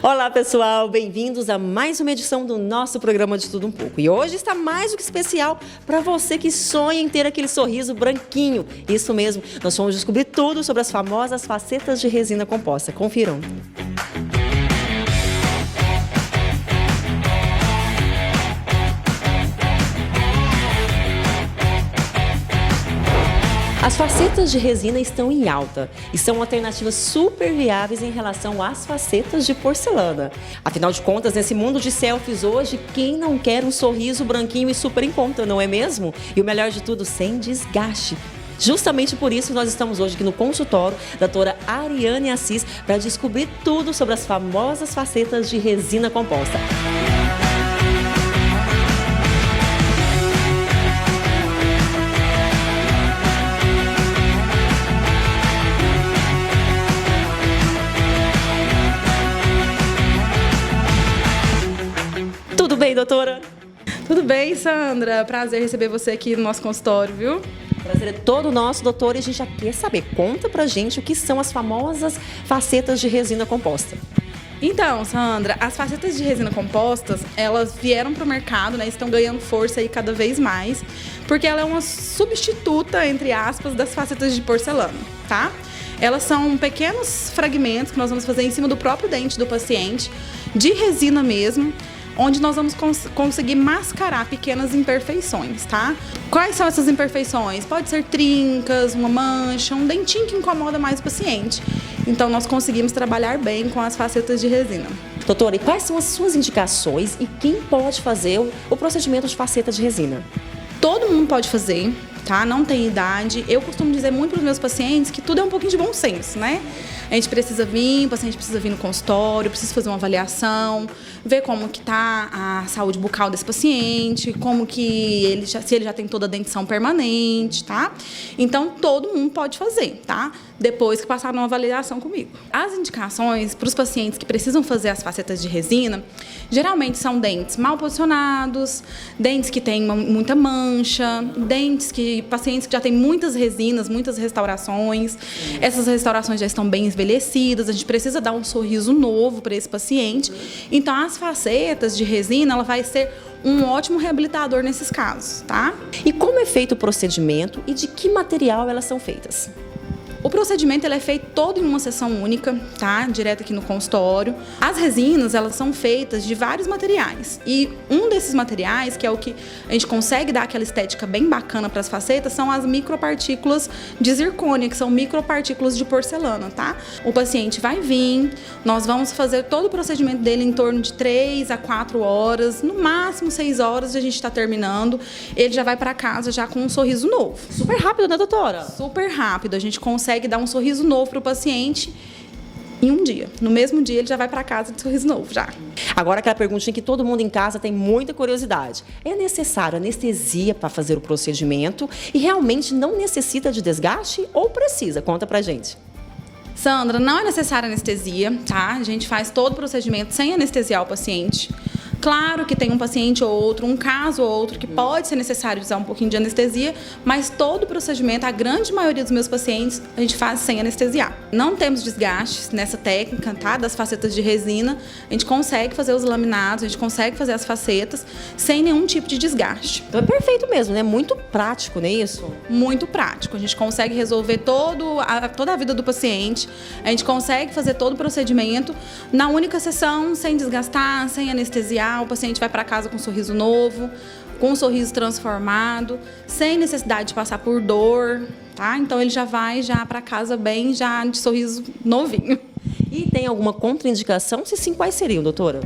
Olá pessoal, bem-vindos a mais uma edição do nosso programa de Tudo Um Pouco. E hoje está mais do que especial para você que sonha em ter aquele sorriso branquinho. Isso mesmo, nós vamos descobrir tudo sobre as famosas facetas de resina composta. Confiram. As facetas de resina estão em alta e são alternativas super viáveis em relação às facetas de porcelana. Afinal de contas, nesse mundo de selfies hoje, quem não quer um sorriso branquinho e super em conta, não é mesmo? E o melhor de tudo, sem desgaste. Justamente por isso nós estamos hoje aqui no consultório da doutora Ariane Assis para descobrir tudo sobre as famosas facetas de resina composta. Tudo bem, doutora? Tudo bem, Sandra? Prazer receber você aqui no nosso consultório, viu? Prazer é todo nosso, doutora, e a gente já quer saber. Conta pra gente o que são as famosas facetas de resina composta. Então, Sandra, as facetas de resina compostas, elas vieram para o mercado, né? Estão ganhando força aí cada vez mais, porque ela é uma substituta, entre aspas, das facetas de porcelana, tá? Elas são pequenos fragmentos que nós vamos fazer em cima do próprio dente do paciente, de resina mesmo, onde nós vamos conseguir mascarar pequenas imperfeições, tá? Quais são essas imperfeições? Pode ser trincas, uma mancha, um dentinho que incomoda mais o paciente. Então, nós conseguimos trabalhar bem com as facetas de resina. Doutora, e quais são as suas indicações e quem pode fazer o procedimento de faceta de resina? Todo mundo pode fazer, tá? Não tem idade. Eu costumo dizer muito para os meus pacientes que tudo é um pouquinho de bom senso, né? A gente precisa vir, o paciente precisa vir no consultório, precisa fazer uma avaliação, ver como que tá a saúde bucal desse paciente, como que se ele já tem toda a dentição permanente, tá? Então, todo mundo pode fazer, tá? Depois que passar numa avaliação comigo. As indicações para os pacientes que precisam fazer as facetas de resina, geralmente são dentes mal posicionados, dentes que têm muita mancha, pacientes que já têm muitas resinas, muitas restaurações. Essas restaurações já estão bem envelhecidas, a gente precisa dar um sorriso novo para esse paciente. Então, as facetas de resina, ela vai ser um ótimo reabilitador nesses casos, tá? E como é feito o procedimento e de que material elas são feitas? O procedimento ele é feito todo em uma sessão única, tá? Direto aqui no consultório. As resinas, elas são feitas de vários materiais. E um desses materiais, que é o que a gente consegue dar aquela estética bem bacana para as facetas, são as micropartículas de zircônia, que são micropartículas de porcelana, tá? O paciente vai vir, nós vamos fazer todo o procedimento dele em torno de 3 a 4 horas, no máximo 6 horas a gente está terminando. Ele já vai para casa já com um sorriso novo. Super rápido, né, doutora? Super rápido, a gente consegue dar um sorriso novo para o paciente em um dia. No mesmo dia, ele já vai para casa de sorriso novo, já. Agora, aquela perguntinha que todo mundo em casa tem muita curiosidade. É necessário anestesia para fazer o procedimento e realmente não necessita de desgaste ou precisa? Conta pra gente. Sandra, não é necessária anestesia, tá? A gente faz todo o procedimento sem anestesiar o paciente. Claro que tem um paciente ou outro, um caso ou outro, que pode ser necessário usar um pouquinho de anestesia, mas todo o procedimento, a grande maioria dos meus pacientes, a gente faz sem anestesiar. Não temos desgastes nessa técnica, tá? Das facetas de resina. A gente consegue fazer os laminados, a gente consegue fazer as facetas sem nenhum tipo de desgaste. Então é perfeito mesmo, né? Muito prático, não é isso? Muito prático. A gente consegue resolver toda a vida do paciente, a gente consegue fazer todo o procedimento na única sessão, sem desgastar, sem anestesiar. O paciente vai para casa com um sorriso novo, com um sorriso transformado, sem necessidade de passar por dor, tá? Então ele já vai para casa bem, já de sorriso novinho. E tem alguma contraindicação? Se sim, quais seriam, doutora?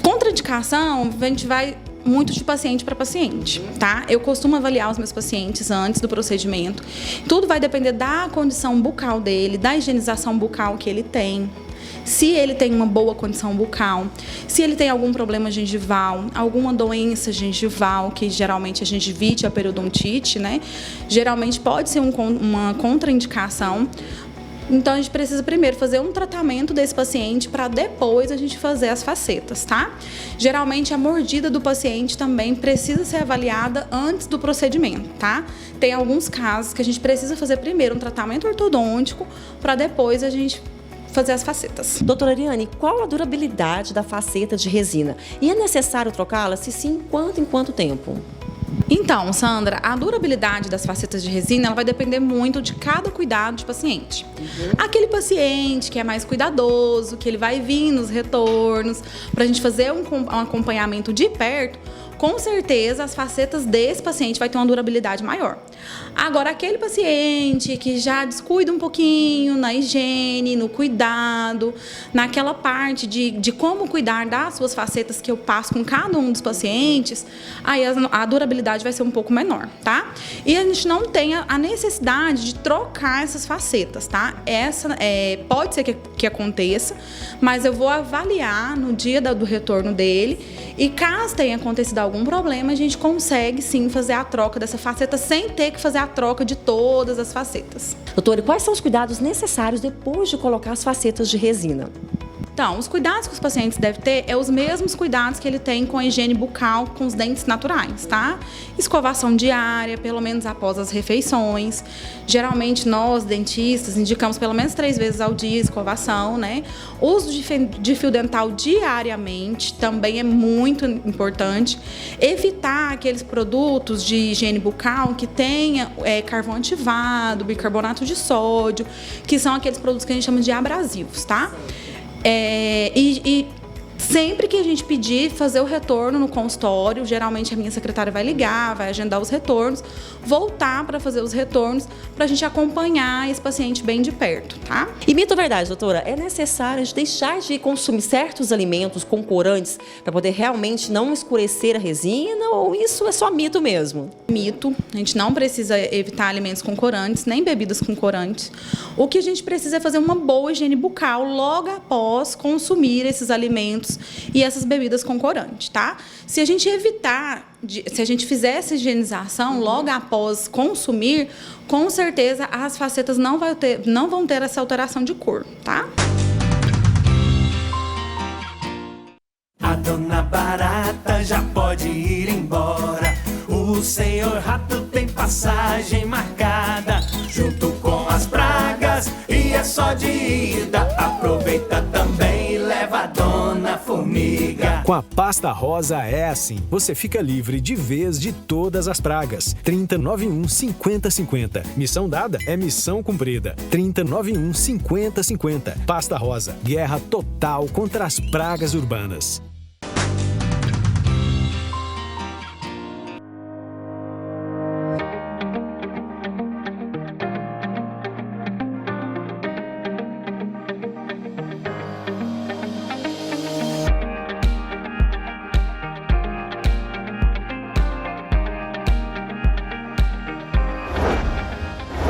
Contraindicação, a gente vai muito de paciente para paciente, tá? Eu costumo avaliar os meus pacientes antes do procedimento. Tudo vai depender da condição bucal dele, da higienização bucal que ele tem. Se ele tem uma boa condição bucal, se ele tem algum problema gengival, alguma doença gengival, que geralmente a gengivite, a periodontite, né? Geralmente pode ser uma contraindicação. Então, a gente precisa primeiro fazer um tratamento desse paciente para depois a gente fazer as facetas, tá? Geralmente, a mordida do paciente também precisa ser avaliada antes do procedimento, tá? Tem alguns casos que a gente precisa fazer primeiro um tratamento ortodôntico para depois a gente fazer as facetas. Doutora Ariane, qual a durabilidade da faceta de resina? E é necessário trocá-la? Se sim, em quanto tempo? Então, Sandra, a durabilidade das facetas de resina ela vai depender muito de cada cuidado de paciente. Aquele paciente que é mais cuidadoso, que ele vai vir nos retornos, para a gente fazer um acompanhamento de perto, com certeza as facetas desse paciente vai ter uma durabilidade maior. Agora, aquele paciente que já descuida um pouquinho na higiene, no cuidado, naquela parte de como cuidar das suas facetas que eu passo com cada um dos pacientes, aí a durabilidade vai ser um pouco menor, tá? E a gente não tem a necessidade de trocar essas facetas, tá? Pode ser que aconteça, mas eu vou avaliar no dia do retorno dele e caso tenha acontecido algum problema, a gente consegue sim fazer a troca dessa faceta sem ter que fazer a troca de todas as facetas. Doutora, e quais são os cuidados necessários depois de colocar as facetas de resina? Então, os cuidados que os pacientes devem ter é os mesmos cuidados que ele tem com a higiene bucal com os dentes naturais, tá? Escovação diária, pelo menos após as refeições. Geralmente, nós, dentistas, indicamos pelo menos 3 vezes ao dia escovação, né? Uso de fio dental diariamente também é muito importante. Evitar aqueles produtos de higiene bucal que tenha carvão ativado, bicarbonato de sódio, que são aqueles produtos que a gente chama de abrasivos, tá? Sempre que a gente pedir fazer o retorno no consultório, geralmente a minha secretária vai ligar, vai agendar os retornos, voltar para fazer os retornos para a gente acompanhar esse paciente bem de perto, tá? E mito ou verdade, doutora? É necessário a gente deixar de consumir certos alimentos com corantes para poder realmente não escurecer a resina ou isso é só mito mesmo? Mito. A gente não precisa evitar alimentos com corantes, nem bebidas com corantes. O que a gente precisa é fazer uma boa higiene bucal logo após consumir esses alimentos e essas bebidas com corante, tá? Se a gente se a gente fizer essa higienização logo após consumir, com certeza as facetas não vão ter essa alteração de cor, tá? A dona Barata já pode ir embora. O senhor Rato tem passagem marcada, junto com as pragas, e é só de ida. Aproveita também e leva a dona Formiga. Com a pasta rosa é assim, você fica livre de vez de todas as pragas. 3091 5050. Missão dada é missão cumprida. 3091 5050. Pasta rosa, guerra total contra as pragas urbanas.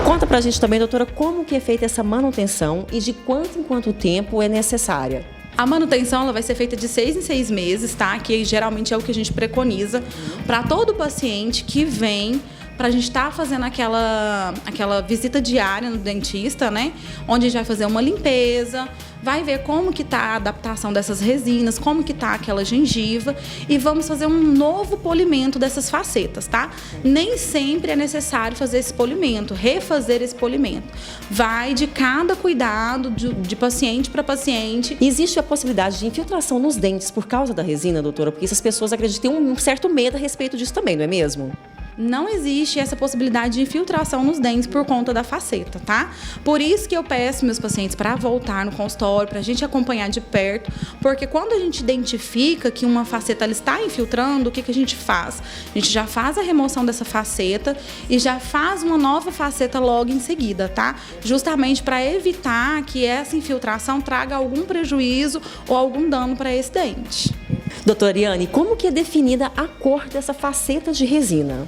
Conta pra gente também, doutora, como que é feita essa manutenção e de quanto em quanto tempo é necessária? A manutenção ela vai ser feita de 6 em 6 meses, tá? Que geralmente é o que a gente preconiza para todo paciente que vem para a gente estar fazendo aquela visita diária no dentista, né? Onde a gente vai fazer uma limpeza, vai ver como que tá a adaptação dessas resinas, como que tá aquela gengiva e vamos fazer um novo polimento dessas facetas, tá? Nem sempre é necessário fazer esse polimento, refazer esse polimento. Vai de cada cuidado de paciente para paciente. Existe a possibilidade de infiltração nos dentes por causa da resina, doutora? Porque essas pessoas acreditam um certo medo a respeito disso também, não é mesmo? Não existe essa possibilidade de infiltração nos dentes por conta da faceta, tá? Por isso que eu peço meus pacientes para voltar no consultório, para a gente acompanhar de perto, porque quando a gente identifica que uma faceta ela está infiltrando, o que a gente faz? A gente já faz a remoção dessa faceta e já faz uma nova faceta logo em seguida, tá? Justamente para evitar que essa infiltração traga algum prejuízo ou algum dano para esse dente. Doutora Ariane, como que é definida a cor dessa faceta de resina?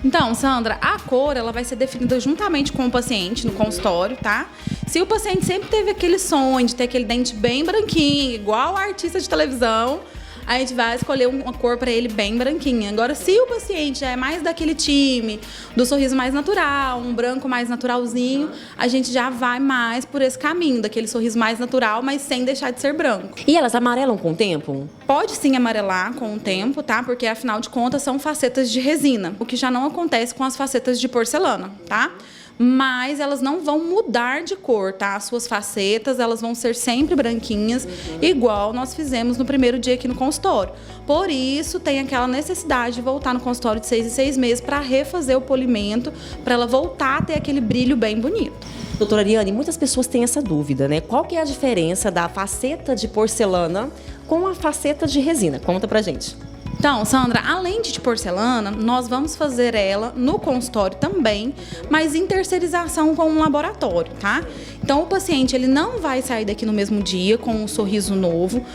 Então, Sandra, a cor ela vai ser definida juntamente com o paciente no consultório, tá? Se o paciente sempre teve aquele sonho de ter aquele dente bem branquinho, igual artista de televisão, a gente vai escolher uma cor para ele bem branquinha. Agora, se o paciente já é mais daquele time, do sorriso mais natural, um branco mais naturalzinho, a gente já vai mais por esse caminho, daquele sorriso mais natural, mas sem deixar de ser branco. E elas amarelam com o tempo? Pode sim amarelar com o tempo, tá? Porque, afinal de contas, são facetas de resina, o que já não acontece com as facetas de porcelana, tá? mas elas não vão mudar de cor, tá? As suas facetas, elas vão ser sempre branquinhas, igual nós fizemos no primeiro dia aqui no consultório. Por isso, tem aquela necessidade de voltar no consultório de 6 em 6 meses para refazer o polimento, para ela voltar a ter aquele brilho bem bonito. Doutora Ariane, muitas pessoas têm essa dúvida, né? Qual que é a diferença da faceta de porcelana com a faceta de resina? Conta pra gente. Então, Sandra, além de porcelana, nós vamos fazer ela no consultório também, mas em terceirização com um laboratório, tá? Então, o paciente ele não vai sair daqui no mesmo dia com um sorriso novo,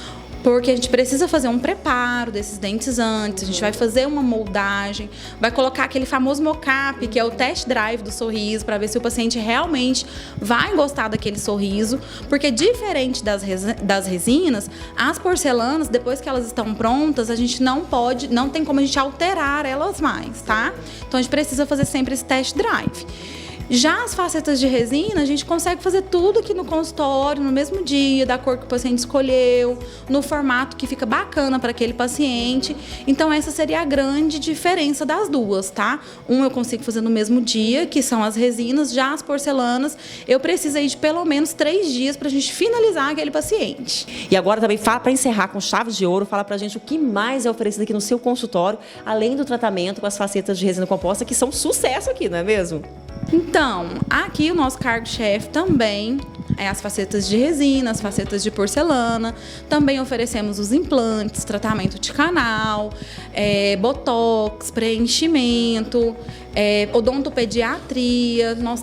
porque a gente precisa fazer um preparo desses dentes antes, a gente vai fazer uma moldagem, vai colocar aquele famoso mock-up, que é o test drive do sorriso, para ver se o paciente realmente vai gostar daquele sorriso, porque diferente das resinas, as porcelanas, depois que elas estão prontas, a gente não tem como a gente alterar elas mais, tá? Então a gente precisa fazer sempre esse test drive. Já as facetas de resina, a gente consegue fazer tudo aqui no consultório, no mesmo dia, da cor que o paciente escolheu, no formato que fica bacana para aquele paciente. Então, essa seria a grande diferença das duas, tá? Eu consigo fazer no mesmo dia, que são as resinas, já as porcelanas, eu preciso aí de pelo menos 3 dias para a gente finalizar aquele paciente. E agora também, para encerrar com chaves de ouro, fala pra gente o que mais é oferecido aqui no seu consultório, além do tratamento com as facetas de resina composta, que são sucesso aqui, não é mesmo? Então, aqui o nosso cargo-chefe também é as facetas de resina, as facetas de porcelana. Também oferecemos os implantes, tratamento de canal, botox, preenchimento, odontopediatria. Nós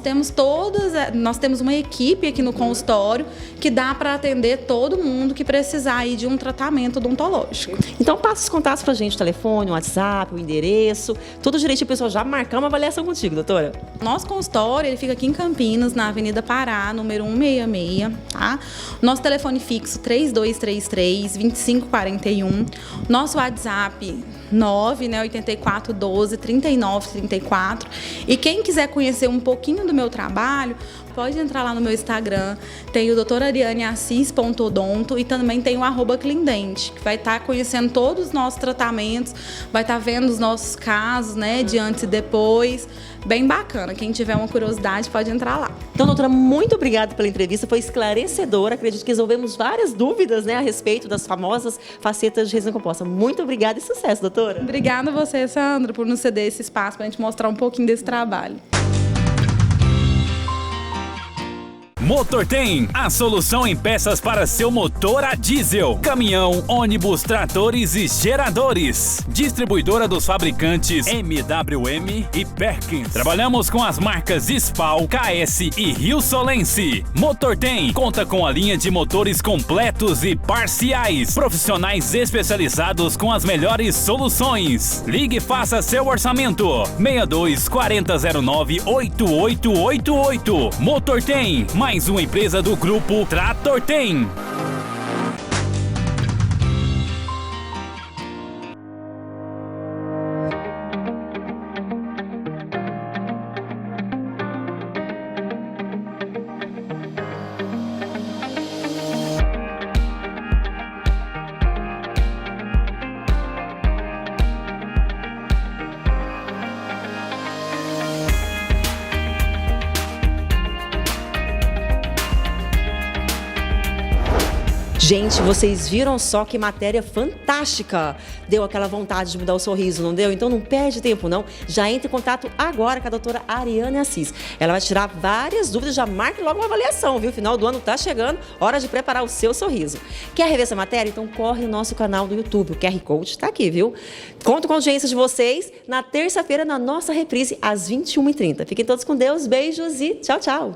temos uma equipe aqui no consultório que dá para atender todo mundo que precisar aí de um tratamento odontológico. Então passa os contatos pra gente, o telefone, o WhatsApp, o endereço, tudo direitinho, o pessoal já marcar uma avaliação contigo, doutora. Nosso consultório, ele fica aqui em Campinas, na Avenida Pará, número 166, tá? Nosso telefone fixo 3233-2541. Nosso WhatsApp 98412-3934. E quem quiser conhecer um pouquinho do meu trabalho, pode entrar lá no meu Instagram, tem o doutorarianeassis.odonto e também tem o @clindente, que vai estar conhecendo todos os nossos tratamentos, vai estar vendo os nossos casos, né, de antes e depois. Bem bacana, quem tiver uma curiosidade pode entrar lá. Então, doutora, muito obrigada pela entrevista, foi esclarecedora, acredito que resolvemos várias dúvidas, né, a respeito das famosas facetas de resina composta. Muito obrigada e sucesso, doutora. Obrigada a você, Sandra, por nos ceder esse espaço para a gente mostrar um pouquinho desse trabalho. Motortem, a solução em peças para seu motor a diesel, caminhão, ônibus, tratores e geradores. Distribuidora dos fabricantes MWM e Perkins. Trabalhamos com as marcas Spal, KS e Rio Solense. Motortem conta com a linha de motores completos e parciais. Profissionais especializados com as melhores soluções. Ligue e faça seu orçamento. 62 4009 8888. Motortem, mais uma empresa do grupo Tratortem. Gente, vocês viram só que matéria fantástica. Deu aquela vontade de mudar o sorriso, não deu? Então não perde tempo não. Já entre em contato agora com a doutora Ariane Assis. Ela vai tirar várias dúvidas, já marque logo uma avaliação, viu? Final do ano tá chegando, hora de preparar o seu sorriso. Quer rever essa matéria? Então corre no nosso canal do YouTube, o QR Code tá aqui, viu? Conto com a audiência de vocês na terça-feira na nossa reprise às 21h30. Fiquem todos com Deus, beijos e tchau, tchau.